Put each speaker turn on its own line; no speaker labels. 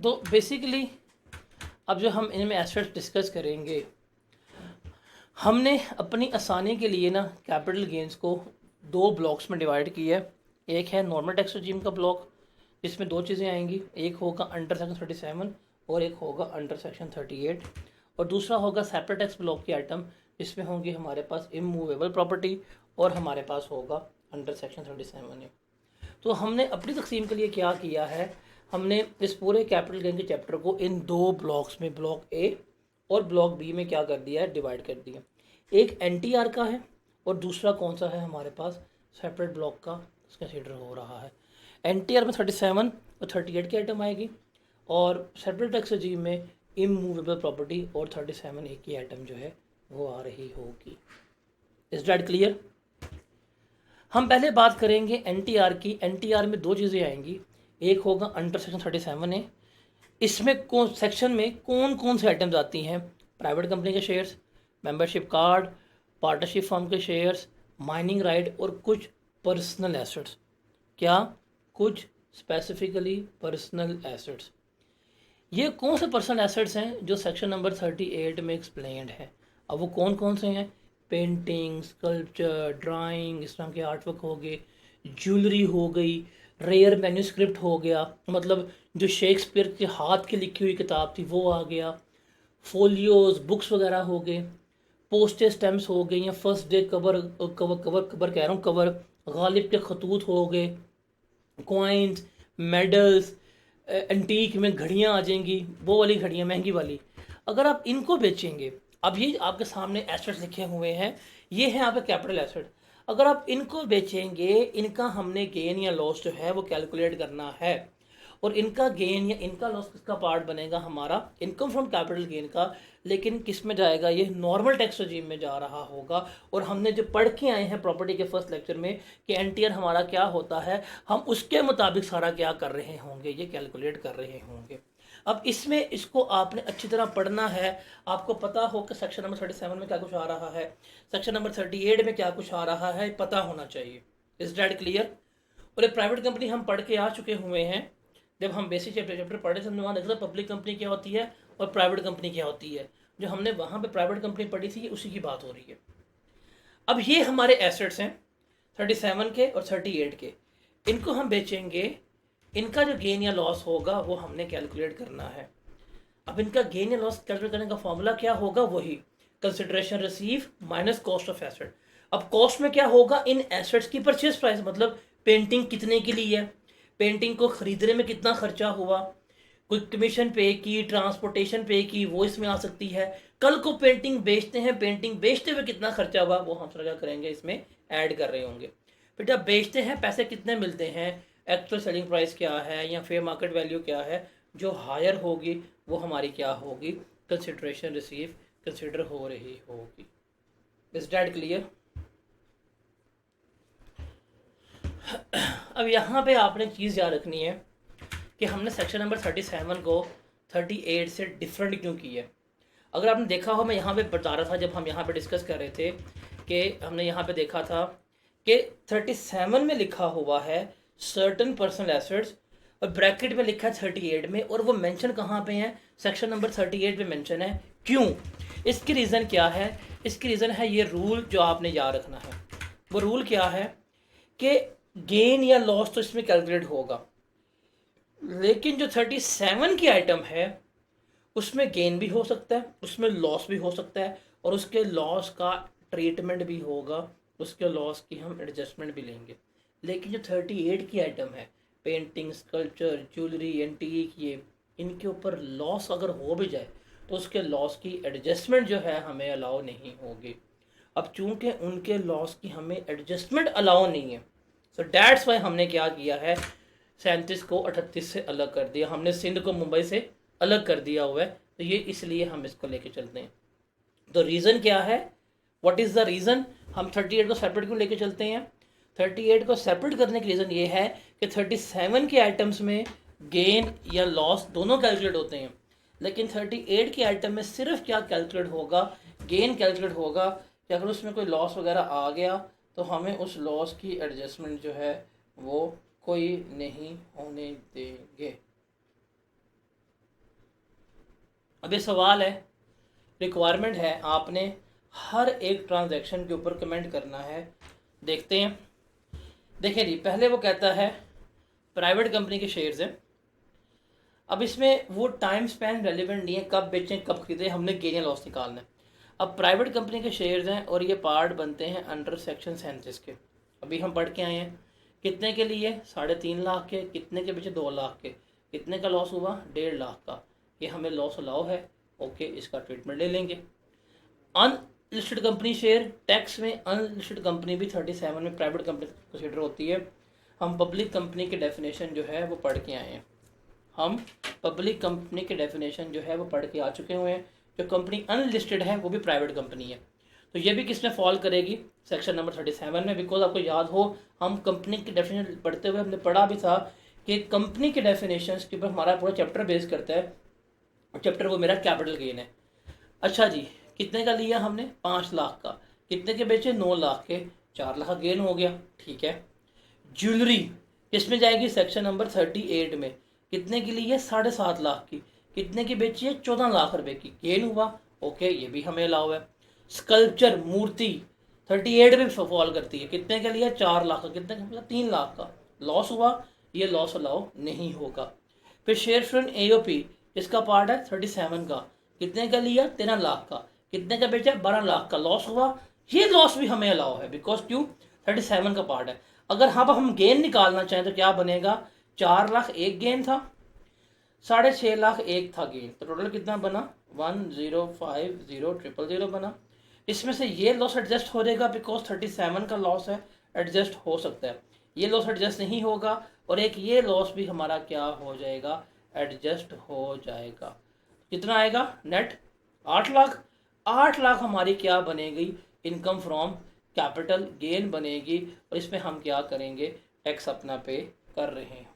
तो बेसिकली अब जो हम इनमें एसेट्स डिस्कस करेंगे, हमने अपनी आसानी के लिए ना कैपिटल गेन्स को दो ब्लॉक्स में डिवाइड किया है। एक है नॉर्मल टैक्स रेजिम का ब्लॉक, जिसमें दो चीज़ें आएंगी, एक होगा अंडर सेक्शन 37 और एक होगा अंडर सेक्शन 38, और दूसरा होगा सेपरेट टैक्स ब्लॉक की आइटम, जिसमें होंगे हमारे पास इमूवेबल प्रॉपर्टी और हमारे पास होगा अंडर सेक्शन 37 ए। तो हमने अपनी तकसीम के लिए क्या किया है, हमने इस पूरे कैपिटल गेन के चैप्टर को इन दो ब्लॉक्स में, ब्लॉक ए और ब्लॉक बी में क्या कर दिया है, डिवाइड कर दिया। एक एनटीआर का है और दूसरा कौन सा है हमारे पास, सेपरेट ब्लॉक का कंसीडर हो रहा है। एनटीआर में 37 और 38 की आइटम आएगी और सेपरेट टैक्स रेजिम में इमूवेबल प्रॉपर्टी और 37 ए की आइटम जो है वो आ रही होगी। Is that clear? हम पहले बात करेंगे एनटीआर की। एनटीआर में दो चीज़ें आएंगी, एक होगा अंडर सेक्शन 37 ए। इसमें कौन सेक्शन में कौन कौन से आइटम्स आती हैं, प्राइवेट कंपनी के shares, membership card, partnership firm के शेयर्स, माइनिंग राइट और कुछ पर्सनल एसेट्स। क्या? कुछ स्पेसिफिकली पर्सनल एसेट्स। ये कौन से पर्सनल एसेट्स हैं जो सेक्शन नंबर 38 में एक्सप्लेन्ड है। अब वो कौन कौन से हैं? पेंटिंग, स्कल्पचर, ड्राइंग, इस तरह के आर्टवर्क हो गए, ज्वेलरी हो गई, रेयर मैन्यूस्क्रिप्ट हो गया, मतलब जो शेक्सपियर के हाथ की लिखी हुई किताब थी वो आ गया, फोलियोज, बुक्स वगैरह हो गए, पोस्टेज स्टैम्प्स हो गए, या first day cover cover cover cover कह रहा हूँ कवर, गालिब के खतूत हो गए, कॉइन्स, मेडल्स, एंटीक में घड़ियाँ आ जाएंगी, वो वाली घड़ियाँ महंगी वाली। अगर आप इनको बेचेंगे, अब ये आपके सामने एसेट्स लिखे हुए हैं, ये है आपका कैपिटल एसेट। अगर आप इनको बेचेंगे, इनका हमने गेन या लॉस जो है वो कैलकुलेट करना है, और इनका गेन या इनका लॉस किसका पार्ट बनेगा, हमारा इनकम फ्रॉम कैपिटल गेन का। लेकिन किस में जाएगा, ये नॉर्मल टैक्स रेजिम में जा रहा होगा। और हमने जो पढ़ के आए हैं प्रॉपर्टी के फर्स्ट लेक्चर में कि एनटीआर हमारा क्या होता है, हम उसके मुताबिक सारा क्या कर रहे होंगे, ये कैलकुलेट कर रहे होंगे। अब इसमें इसको आपने अच्छी तरह पढ़ना है। आपको पता हो कि सेक्शन नंबर 37 में क्या कुछ आ रहा है, सेक्शन नंबर 38 में क्या कुछ आ रहा है, पता होना चाहिए। Is that clear? और एक प्राइवेट कंपनी हम पढ़ के आ चुके हुए हैं। जब हम बेसिक चैप्टर पढ़े थे, हमने वहाँ देखा पब्लिक कंपनी क्या होती है और प्राइवेट कंपनी क्या होती है। जो हमने वहाँ पे प्राइवेट कंपनी पढ़ी थी, उसी की बात हो रही है। अब ये हमारे एसेट्स हैं 37 के और 38 के, इनको हम बेचेंगे। इनका जो गेन या लॉस होगा वो हमने कैलकुलेट करना है। अब इनका गेन या लॉस कैलकुलेट करने का फॉर्मूला क्या होगा, वही consideration receive minus cost of asset. अब कॉस्ट में क्या होगा, इन एसेट्स की परचेज प्राइस, मतलब पेंटिंग कितने की ली है, पेंटिंग को खरीदने में कितना खर्चा हुआ, कोई कमीशन पे की, ट्रांसपोर्टेशन पे की, वो इसमें आ सकती है। कल को पेंटिंग बेचते हैं, पेंटिंग बेचते हुए कितना खर्चा हुआ वो हम क्या करेंगे, इसमें ऐड कर रहे होंगे। फिर जब बेचते हैं पैसे कितने मिलते हैं, एक्चुअल सेलिंग प्राइस क्या है या फेयर मार्केट वैल्यू क्या है, जो हायर होगी वो हमारी क्या होगी, कंसिडरेशन रिसीव कंसिडर हो रही होगी। Is that clear? अब यहाँ पे आपने चीज़ याद रखनी है कि हमने सेक्शन नंबर 37 को 38 से डिफरेंट क्यों की है। अगर आपने देखा हो, मैं यहाँ पे बता रहा था जब हम यहाँ पे डिस्कस कर रहे थे कि हमने यहाँ पे देखा था कि 37 में लिखा हुआ है सर्टन पर्सनल एसेट्स और ब्रैकेट में लिखा है 38 में, और वो मेंशन कहाँ पे है, सेक्शन नंबर 38 में मेंशन है। क्यों? इसकी रीज़न क्या है? इसकी रीज़न है ये रूल जो आपने याद रखना है। वो रूल क्या है कि गेन या लॉस तो इसमें कैलकुलेट होगा, लेकिन जो 37 की आइटम है उसमें गेन भी हो सकता है, उसमें लॉस भी हो सकता है, और उसके लॉस का ट्रीटमेंट भी होगा, उसके लॉस की हम एडजस्टमेंट भी लेंगे। लेकिन जो 38 की आइटम है, पेंटिंग, स्कल्पचर, ज्वेलरी, एंटीक, ये इनके ऊपर लॉस अगर हो भी जाए तो उसके लॉस की एडजस्टमेंट जो है हमें अलाउ नहीं होगी। अब चूंकि उनके लॉस की हमें एडजस्टमेंट अलाउ नहीं है, सो डैट्स वाई हमने क्या किया है, 37 को 38 से अलग कर दिया, हमने सिंध को मुंबई से अलग कर दिया हुआ है। तो ये इसलिए हम इसको लेके चलते हैं। तो रीज़न क्या है, व्हाट इज़ द रीज़न हम 38 को सेपरेट क्यों लेके चलते हैं? 38 को सेपरेट करने की रीज़न ये है कि 37 के आइटम्स में गेन या लॉस दोनों कैलकुलेट होते हैं, लेकिन 38 के आइटम में सिर्फ क्या कैलकुलेट होगा, गेन कैलकुलेट होगा कि अगर उसमें कोई लॉस वगैरह आ गया तो हमें उस लॉस की एडजस्टमेंट जो है वो कोई नहीं होने देंगे। अब ये सवाल है, रिक्वायरमेंट है, आपने हर एक ट्रांजैक्शन के ऊपर कमेंट करना है। देखते हैं। देखिए जी, पहले वो कहता है प्राइवेट कंपनी के शेयर्स हैं। अब इसमें वो टाइम स्पैन रेलिवेंट नहीं है, कब बेचें कब खरीदें, हमने गेन या लॉस निकालना है। अब प्राइवेट कंपनी के शेयर्स हैं और ये पार्ट बनते हैं अंडर सेक्शन 37 के। अभी हम पढ़ के आए हैं कितने के लिए, 3.5 लाख के, कितने के बेचे 2 लाख के, कितने का लॉस हुआ 1.5 लाख का, ये हमें लॉस अलाउ है। ओके, इसका ट्रीटमेंट ले लेंगे। अनलिस्टेड कंपनी शेयर, टैक्स में अनलिस्टेड कंपनी भी 37 में प्राइवेट कंपनी कंसिडर होती है। हम पब्लिक कंपनी की डेफिनेशन जो है वो पढ़ के आए हैं, हम पब्लिक कंपनी के डेफिनेशन जो है वो पढ़ के आ चुके हुए हैं। जो कंपनी अनलिस्टेड है वो भी प्राइवेट कंपनी है, तो ये भी किस में फॉल करेगी, सेक्शन नंबर 37 में। बिकॉज आपको याद हो, हम कंपनी की डेफिनेशन पढ़ते हुए हमने पढ़ा भी था कि कंपनी के डेफिनेशन के ऊपर हमारा पूरा चैप्टर बेस करता है, और चैप्टर वो मेरा कैपिटल गेन है। अच्छा जी, कितने का लिया हमने 5 लाख का, कितने के बेचे 9 लाख के, 4 लाख का गेन हो गया। ठीक है। ज्वेलरी किसमें जाएगी, सेक्शन नंबर 38 में। कितने की ली है 7.5 लाख की, कितने की बेची है 14 लाख रुपए की, गेन हुआ। ओके, ये भी हमें अलाउ है। स्कल्पचर मूर्ति 38 में फॉल करती है, कितने का लिया 4 लाख का, कितने का मतलब 3 लाख का, लॉस हुआ, ये लॉस अलाउ नहीं होगा। फिर शेयर फ्रंट एओपी इसका पार्ट है 37 का, कितने का लिया 13 लाख का, कितने का बेचा 12 लाख का, लॉस हुआ, ये लॉस भी हमें अलाउ है। बिकॉज क्यों, 37 का पार्ट है। अगर हाँ हम गेन निकालना चाहें तो क्या बनेगा, 4 लाख एक गेन था, 6.5 लाख एक था गेन, तो टोटल कितना बना 1050,000 बना। इसमें से ये लॉस एडजस्ट हो जाएगा, बिकॉज 37 का लॉस है, एडजस्ट हो सकता है। ये लॉस एडजस्ट नहीं होगा, और एक ये लॉस भी हमारा क्या हो जाएगा, एडजस्ट हो जाएगा। कितना आएगा नेट 8 लाख। 8 लाख हमारी क्या बनेगी, इनकम फ्रॉम कैपिटल गेन बनेगी, और इसमें हम क्या करेंगे, टैक्स अपना पे कर रहे हैं।